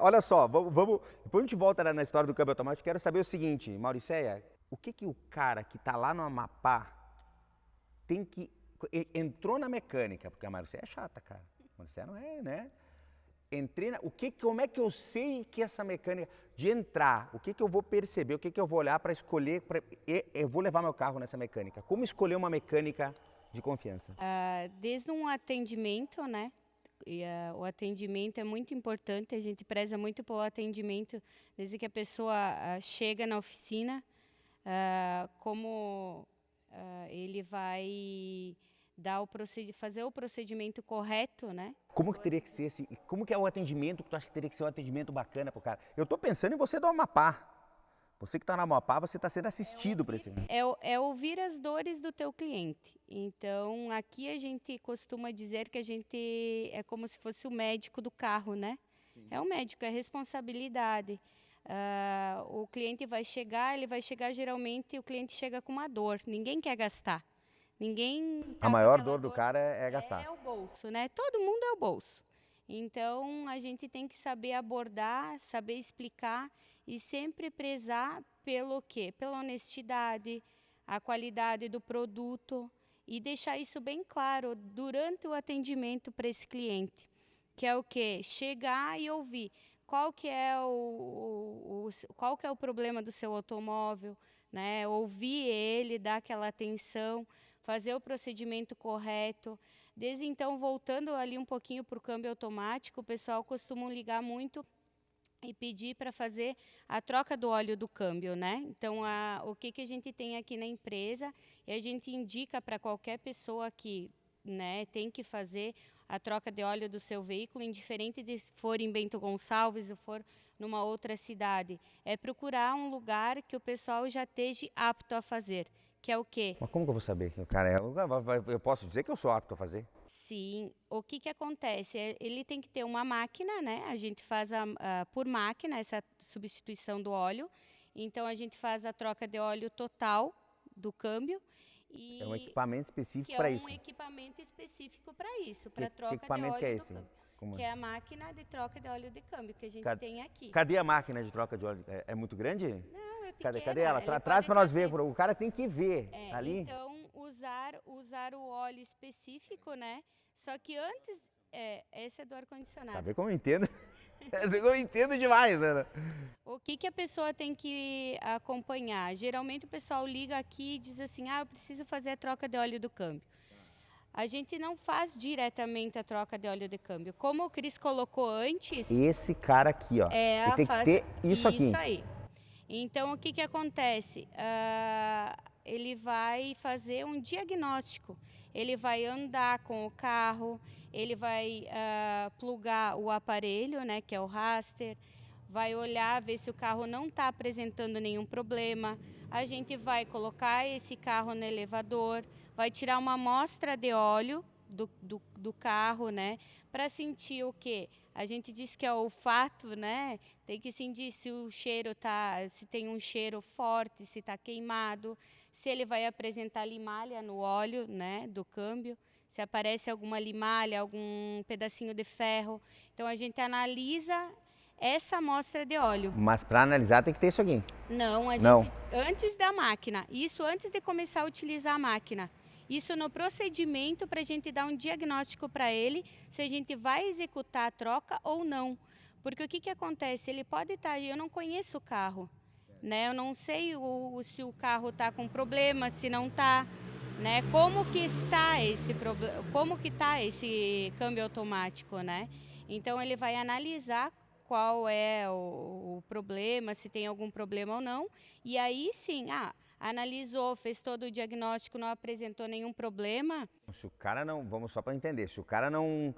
Olha só, depois a gente volta na história do câmbio automático. Quero saber o seguinte, Mauricéia, o que o cara que está lá no Amapá tem que... Entrou na mecânica, porque a Mauricéia é chata, cara. A Mauricéia não é, né? Entrei na... Como é que eu sei que essa mecânica... De entrar, o que eu vou perceber, o que eu vou olhar para escolher... Eu vou levar meu carro nessa mecânica. Como escolher uma mecânica de confiança? Desde um atendimento, né? O atendimento é muito importante, a gente preza muito pelo atendimento, desde que a pessoa chega na oficina, como ele vai fazer o procedimento correto, né? Como que teria que ser como que é o atendimento que tu acha que teria que ser um atendimento bacana pro cara? Eu tô pensando em você do Amapá. Você que tá no Amapá, você está sendo assistido por esse... É ouvir as dores do teu cliente. Então, aqui a gente costuma dizer que a gente é como se fosse o médico do carro, né? Sim. É o médico, é responsabilidade. O cliente vai chegar, geralmente, o cliente chega com uma dor. Ninguém quer gastar. Ninguém A tá com maior aquela dor do dor. cara é gastar. É o bolso, né? Todo mundo é o bolso. Então, a gente tem que saber abordar, saber explicar e sempre prezar pelo quê? Pela honestidade, a qualidade do produto e deixar isso bem claro durante o atendimento para esse cliente, que é o quê? Chegar e ouvir qual que é qual que é o problema do seu automóvel, né? Ouvir ele, dar aquela atenção, fazer o procedimento correto. Desde então, voltando ali um pouquinho para o câmbio automático, o pessoal costuma ligar muito e pedir para fazer a troca do óleo do câmbio, né? Então, o que a gente tem aqui na empresa e a gente indica para qualquer pessoa que, né, tem que fazer a troca de óleo do seu veículo, indiferente de se for em Bento Gonçalves ou for numa outra cidade, é procurar um lugar que o pessoal já esteja apto a fazer, que é o quê? Mas como que eu vou saber que o cara é... Eu posso dizer que eu sou apto a fazer? Sim, o que acontece? Ele tem que ter uma máquina, né? A gente faz por máquina essa substituição do óleo. Então a gente faz a troca de óleo total do câmbio É um e equipamento específico que é para um isso. equipamento específico para isso, Que para troca de equipamento que é óleo do esse? câmbio, Como que é? é a máquina de troca de óleo de câmbio que a gente Cadê, tem aqui. cadê a máquina de troca de óleo? É muito grande? Não, é Cadê pequena, ela? ela Traz pode para nós ver. trazer. O cara tem que ver ali. Então, usar o óleo específico, né? Só que antes, esse é do Tá ar-condicionado. vendo como eu entendo? Eu entendo demais, né? O que a pessoa tem que acompanhar? Geralmente o pessoal liga aqui e diz assim, eu preciso fazer a troca de óleo do câmbio. A gente não faz diretamente a troca de óleo de câmbio. Como o Cris colocou antes, Esse cara aqui, ó. Ele tem que ter isso aqui. isso aí. Então, o que acontece? Ele vai fazer um diagnóstico. Ele vai andar com o carro, ele vai plugar o aparelho, né, que é o raster, vai olhar, ver se o carro não está apresentando nenhum problema. A gente vai colocar esse carro no elevador, vai tirar uma amostra de óleo do carro, né, para sentir o quê? A gente diz que é o olfato, né? Tem que sentir se o cheiro se tem um cheiro forte, se está queimado, se ele vai apresentar limalha no óleo, né, do câmbio, se aparece alguma limalha, algum pedacinho de ferro. Então a gente analisa essa amostra de óleo. Mas para analisar tem que ter isso aqui. Não, Não. antes da máquina, isso antes de começar a utilizar a máquina. Isso no procedimento para a gente dar um diagnóstico para ele, se a gente vai executar a troca ou não. Porque o que acontece? Ele pode estar, eu não conheço o carro, né? Eu não sei se o carro está com problema, se não está, né? Como que está esse câmbio automático, né? Então ele vai analisar qual é o problema, se tem algum problema ou não, e aí sim, analisou, fez todo o diagnóstico, não apresentou nenhum problema. Se o cara não, vamos só para entender, se o cara não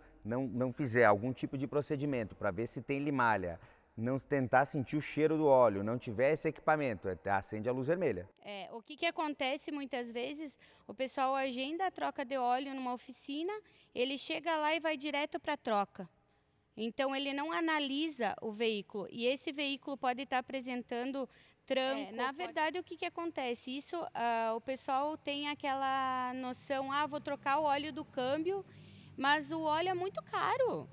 fizer algum tipo de procedimento para ver se tem limalha, não tentar sentir o cheiro do óleo, não tiver esse equipamento, acende a luz vermelha. O que acontece muitas vezes, o pessoal agenda a troca de óleo numa oficina, ele chega lá e vai direto para a troca. Então, ele não analisa o veículo e esse veículo pode estar apresentando tranco. Na verdade, o que acontece? Isso, o pessoal tem aquela noção, vou trocar o óleo do câmbio, mas o óleo é muito caro.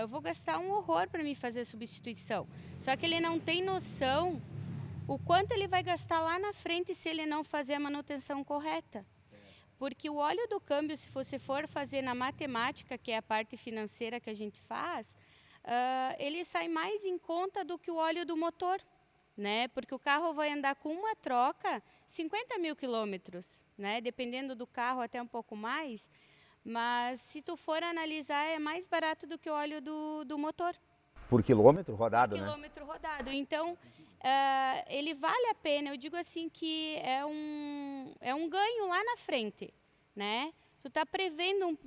eu vou gastar um horror para me fazer a substituição. Só que ele não tem noção o quanto ele vai gastar lá na frente se ele não fazer a manutenção correta. Porque o óleo do câmbio, se você for fazer na matemática, que é a parte financeira que a gente faz, ele sai mais em conta do que o óleo do motor, né? Porque o carro vai andar com uma troca 50 mil quilômetros, né? Dependendo do carro, até um pouco mais. Mas se tu for analisar, é mais barato do que o óleo do motor. Por quilômetro rodado, Por né? quilômetro rodado. Então, ele vale a pena. Eu digo assim que é um ganho lá na frente, né? Tu tá prevendo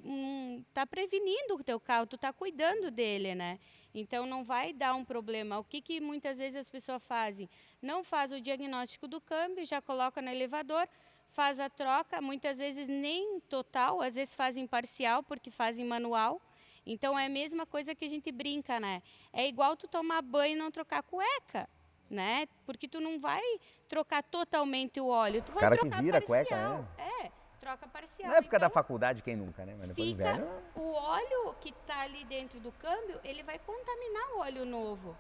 tá prevenindo o teu carro, tu tá cuidando dele, né? Então não vai dar um problema. O que muitas vezes as pessoas fazem? Não faz o diagnóstico do câmbio, já coloca no elevador, faz a troca, muitas vezes nem total, às vezes fazem parcial porque fazem manual. Então é a mesma coisa que a gente brinca, né? É igual tu tomar banho e não trocar cueca, né? Porque tu não vai trocar totalmente o óleo, tu vai Cara que trocar vira a cueca, parcial. Troca parcial. Na época da Então, faculdade, quem nunca, né? Mas depois de fica velho. o óleo que está ali dentro do câmbio, ele vai contaminar o óleo novo.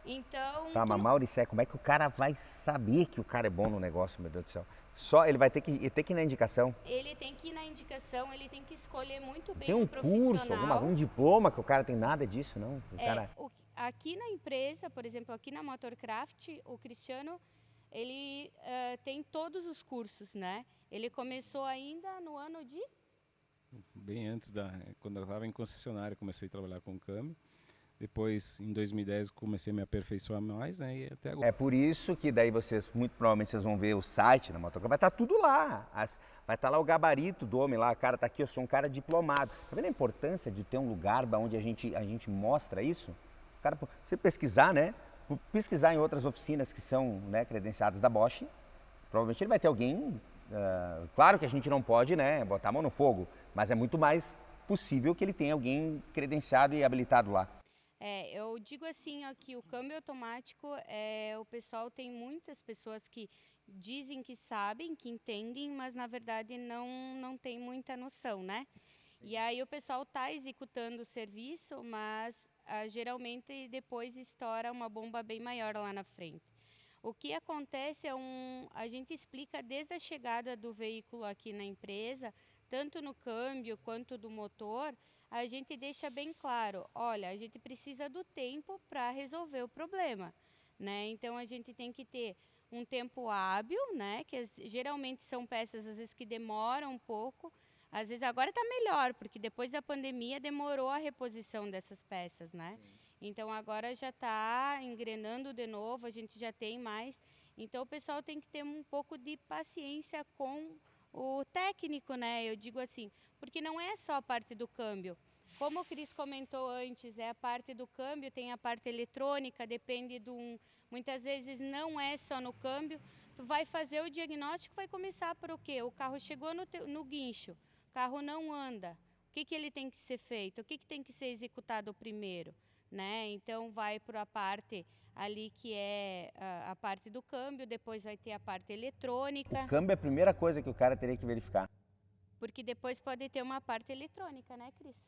Então, Tá, tu mas não- Mauricé, como é que o cara vai saber que o cara é bom no negócio, meu Deus do céu? Só ele vai ter que ir na indicação. ele tem que ir na indicação, ele tem que escolher muito bem Tem um o profissional. curso, algum diploma que o cara tem nada disso, não? O cara... Aqui na empresa, por exemplo, aqui na Motorcraft, o Cristiano, ele tem todos os cursos, né? Ele começou ainda no ano de... Bem antes quando eu estava em concessionária, comecei a trabalhar com câmbio. Depois, em 2010, comecei a me aperfeiçoar mais, né? E até agora. É por isso que daí vocês, muito provavelmente, vocês vão ver o site da Motocross, vai estar tudo lá. Vai estar lá o gabarito do homem lá, cara, tá aqui, eu sou um cara diplomado. Tá vendo a importância de ter um lugar onde a gente mostra isso? O cara, você pesquisar, né? Pesquisar em outras oficinas que são, né, credenciadas da Bosch, provavelmente ele vai ter alguém. Claro que a gente não pode, né, botar a mão no fogo, mas é muito mais possível que ele tenha alguém credenciado e habilitado lá. Eu digo assim, ó, que o câmbio automático, o pessoal tem muitas pessoas que dizem que sabem, que entendem, mas na verdade não tem muita noção, né? E aí o pessoal está executando o serviço, mas geralmente depois estoura uma bomba bem maior lá na frente. O que acontece a gente explica desde a chegada do veículo aqui na empresa, tanto no câmbio quanto do motor, a gente deixa bem claro, olha, a gente precisa do tempo para resolver o problema, né? Então a gente tem que ter um tempo hábil, né? Que geralmente são peças às vezes que demoram um pouco, às vezes agora está melhor, porque depois da pandemia demorou a reposição dessas peças, né? Então agora já está engrenando de novo, a gente já tem mais. Então o pessoal tem que ter um pouco de paciência com o técnico, né? Eu digo assim, porque não é só a parte do câmbio. Como o Cris comentou antes, é a parte do câmbio, tem a parte eletrônica, depende muitas vezes não é só no câmbio. Tu vai fazer o diagnóstico, vai começar por o quê? O carro chegou no guincho, o carro não anda. O que ele tem que ser feito? O que tem que ser executado primeiro? Né? Então vai para a parte ali que é a parte do câmbio, depois vai ter a parte eletrônica. O câmbio é a primeira coisa que o cara teria que verificar. Porque depois pode ter uma parte eletrônica, né, Cris?